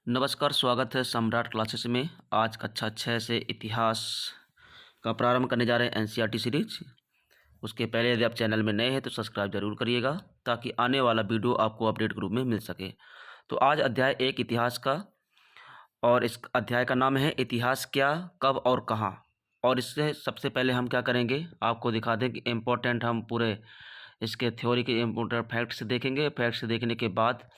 नमस्कार, स्वागत है सम्राट क्लासेस में। आज कक्षा 6 से इतिहास का प्रारंभ करने जा रहे हैं एनसीईआरटी सीरीज। उसके पहले यदि आप चैनल में नए हैं तो सब्सक्राइब जरूर करिएगा ताकि आने वाला वीडियो आपको अपडेट के रूप में मिल सके। तो आज अध्याय 1 इतिहास का, और इस अध्याय का नाम है इतिहास क्या, कब और कहाँ। और इससे सबसे पहले हम क्या करेंगे, आपको दिखा दें कि इम्पोर्टेंट हम पूरे इसके थ्योरी के इम्पोर्टेंट फैक्ट्स देखेंगे। फैक्ट्स देखने के बाद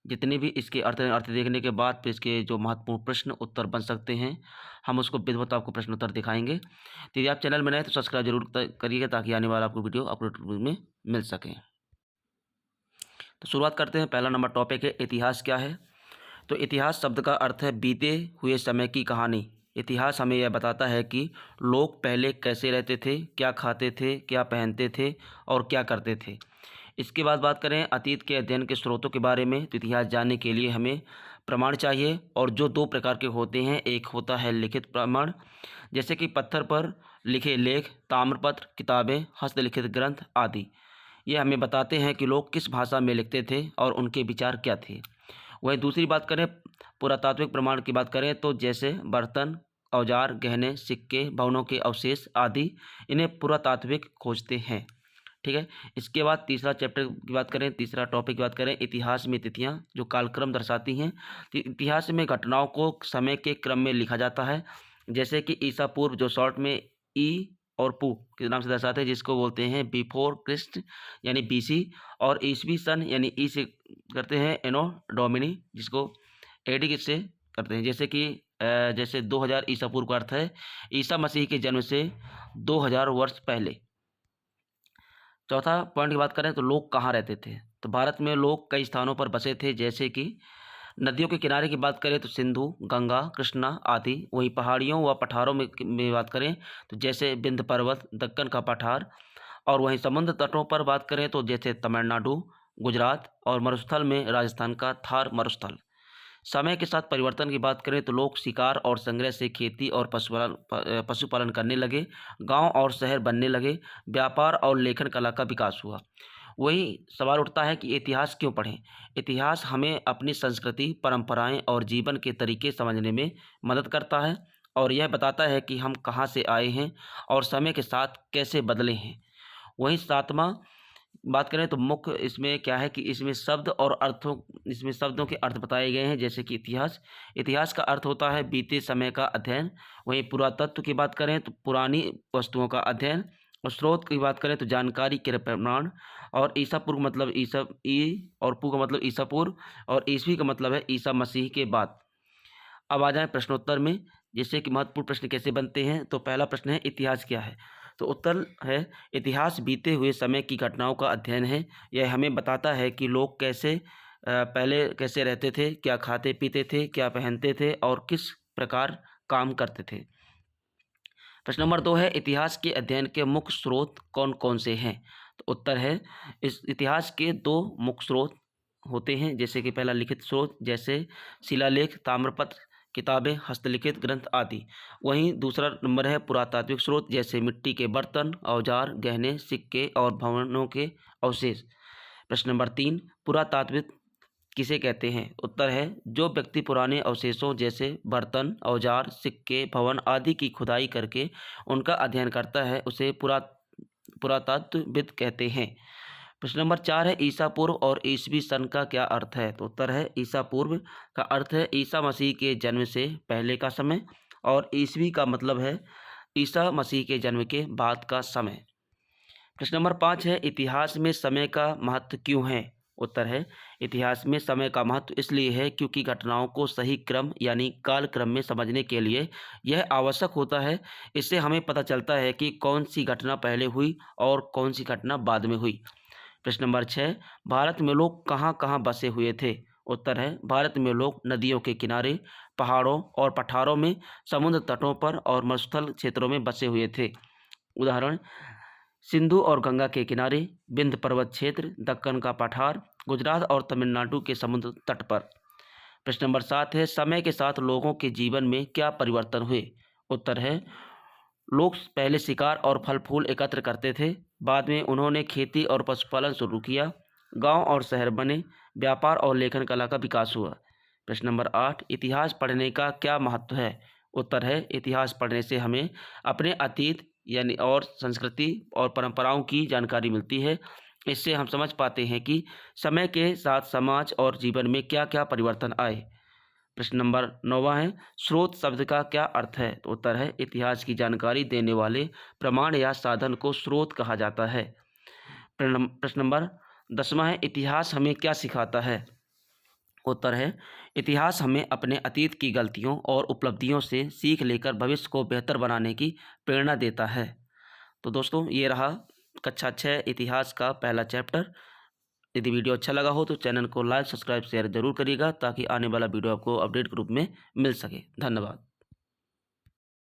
जितनी भी इसके अर्थ देखने के बाद फिर इसके जो महत्वपूर्ण प्रश्न उत्तर बन सकते हैं, हम उसको विधिवत आपको प्रश्न उत्तर दिखाएंगे। तो यदि आप चैनल में नए हैं तो सब्सक्राइब जरूर करिएगा ताकि आने वाला आपको वीडियो अपलोड में मिल सके। तो शुरुआत करते हैं। पहला नंबर टॉपिक है इतिहास क्या है। तो इतिहास शब्द का अर्थ है बीते हुए समय की कहानी। इतिहास हमें यह बताता है कि लोग पहले कैसे रहते थे, क्या खाते थे, क्या पहनते थे और क्या करते थे। इसके बाद बात करें अतीत के अध्ययन के स्रोतों के बारे में। तो इतिहास जानने के लिए हमें प्रमाण चाहिए, और जो दो प्रकार के होते हैं, एक होता है लिखित प्रमाण, जैसे कि पत्थर पर लिखे लेख, ताम्रपत्र, किताबें, हस्तलिखित ग्रंथ आदि। ये हमें बताते हैं कि लोग किस भाषा में लिखते थे और उनके विचार क्या थे। वहीं दूसरी बात करें पुरातात्विक प्रमाण की बात करें तो जैसे बर्तन, औजार, गहने, सिक्के, भवनों के अवशेष आदि, इन्हें पुरातात्विक खोजते हैं। ठीक है। इसके बाद तीसरा चैप्टर की बात करें, तीसरा टॉपिक की बात करें इतिहास में तिथियां, जो कालक्रम दर्शाती हैं। तो इतिहास में घटनाओं को समय के क्रम में लिखा जाता है, जैसे कि ईसा पूर्व, जो शॉर्ट में ई और पू के नाम से दर्शाते हैं, जिसको बोलते हैं बिफोर क्रिस्ट यानी बीसी, और ईसवी सन यानी ई से करते हैं एनो डोमिनी, जिसको एडी से करते हैं, जैसे कि जैसे 2000 ईसा पूर्व का अर्थ है ईसा मसीह के जन्म से 2000 वर्ष पहले। चौथा पॉइंट की बात करें तो लोग कहाँ रहते थे। तो भारत में लोग कई स्थानों पर बसे थे, जैसे कि नदियों के किनारे की बात करें तो सिंधु, गंगा, कृष्णा आदि। वहीं पहाड़ियों व पठारों में बात करें तो जैसे विंध्य पर्वत, दक्कन का पठार। और वहीं समुद्र तटों पर बात करें तो जैसे तमिलनाडु, गुजरात, और मरुस्थल में राजस्थान का थार मरुस्थल। समय के साथ परिवर्तन की बात करें तो लोग शिकार और संग्रह से खेती और पशुपालन करने लगे, गांव और शहर बनने लगे, व्यापार और लेखन कला का विकास हुआ। वही सवाल उठता है कि इतिहास क्यों पढ़ें। इतिहास हमें अपनी संस्कृति, परंपराएं और जीवन के तरीके समझने में मदद करता है, और यह बताता है कि हम कहां से आए हैं और समय के साथ कैसे बदले हैं। वहीं सातवां बात करें तो मुख्य इसमें क्या है कि इसमें शब्दों के अर्थ बताए गए हैं, जैसे कि इतिहास का अर्थ होता है बीते समय का अध्ययन। वहीं पुरातत्व की बात करें तो पुरानी वस्तुओं का अध्ययन। और स्रोत की बात करें तो जानकारी के प्रमाण। और ईसा पूर्व मतलब ईसा ई और पू का मतलब ईसा पूर्व, और ईसवी का मतलब है ईसा मसीह के बाद। अब आ जाएं प्रश्नोत्तर में, जैसे कि महत्वपूर्ण प्रश्न कैसे बनते हैं। तो पहला प्रश्न है इतिहास क्या है। तो उत्तर है इतिहास बीते हुए समय की घटनाओं का अध्ययन है। यह हमें बताता है कि लोग पहले कैसे रहते थे, क्या खाते पीते थे, क्या पहनते थे और किस प्रकार काम करते थे। प्रश्न नंबर 2 है इतिहास के अध्ययन के मुख्य स्रोत कौन कौन से हैं। तो उत्तर है इस इतिहास के 2 मुख्य स्रोत होते हैं, जैसे कि पहला लिखित स्रोत, जैसे शिलालेख, ताम्रपत्र, किताबें, हस्तलिखित ग्रंथ आदि। वहीं दूसरा नंबर है पुरातात्विक स्रोत, जैसे मिट्टी के बर्तन, औजार, गहने, सिक्के और भवनों के अवशेष। प्रश्न नंबर 3 पुरातात्विक किसे कहते हैं। उत्तर है जो व्यक्ति पुराने अवशेषों जैसे बर्तन, औजार, सिक्के, भवन आदि की खुदाई करके उनका अध्ययन करता है, उसे पुरातत्वविद कहते हैं। प्रश्न नंबर 4 है ईसा पूर्व और ईसवी सन का क्या अर्थ है। तो उत्तर है ईसा पूर्व का अर्थ है ईसा मसीह के जन्म से पहले का समय, और ईसवी का मतलब है ईसा मसीह के जन्म के बाद का समय। प्रश्न नंबर 5 है इतिहास में समय का महत्व क्यों है। उत्तर है इतिहास में समय का महत्व इसलिए है क्योंकि घटनाओं को सही क्रम यानी काल क्रम में समझने के लिए यह आवश्यक होता है। इससे हमें पता चलता है कि कौन सी घटना पहले हुई और कौन सी घटना बाद में हुई। प्रश्न नंबर 6 भारत में लोग कहाँ कहाँ बसे हुए थे। उत्तर है भारत में लोग नदियों के किनारे, पहाड़ों और पठारों में, समुद्र तटों पर और मरुस्थल क्षेत्रों में बसे हुए थे। उदाहरण सिंधु और गंगा के किनारे, विंध्य पर्वत क्षेत्र, दक्कन का पठार, गुजरात और तमिलनाडु के समुद्र तट पर। प्रश्न नंबर 7 है समय के साथ लोगों के जीवन में क्या परिवर्तन हुए। उत्तर है लोग पहले शिकार और फल फूल एकत्र करते थे, बाद में उन्होंने खेती और पशुपालन शुरू किया, गांव और शहर बने, व्यापार और लेखन कला का विकास हुआ। प्रश्न नंबर 8, इतिहास पढ़ने का क्या महत्व है? उत्तर है, इतिहास पढ़ने से हमें अपने अतीत यानी और संस्कृति और परंपराओं की जानकारी मिलती है। इससे हम समझ पाते हैं कि समय के साथ समाज और जीवन में क्या-क्या परिवर्तन आए। प्रश्न नंबर 9वां है, स्रोत शब्द का क्या अर्थ है? तो उत्तर है, इतिहास की जानकारी देने वाले प्रमाण या साधन को स्रोत कहा जाता है। प्रश्न नंबर 10वां है, इतिहास हमें क्या सिखाता है? उत्तर है, इतिहास हमें अपने अतीत की गलतियों और उपलब्धियों से सीख लेकर भविष्य को बेहतर बनाने की प्रेरणा देता है। तो दोस्तों, ये रहा कक्षा 6 इतिहास का पहला चैप्टर। यदि वीडियो अच्छा लगा हो तो चैनल को लाइक, सब्सक्राइब, शेयर ज़रूर करिएगा ताकि आने वाला वीडियो आपको अपडेट के रूप में मिल सके। धन्यवाद।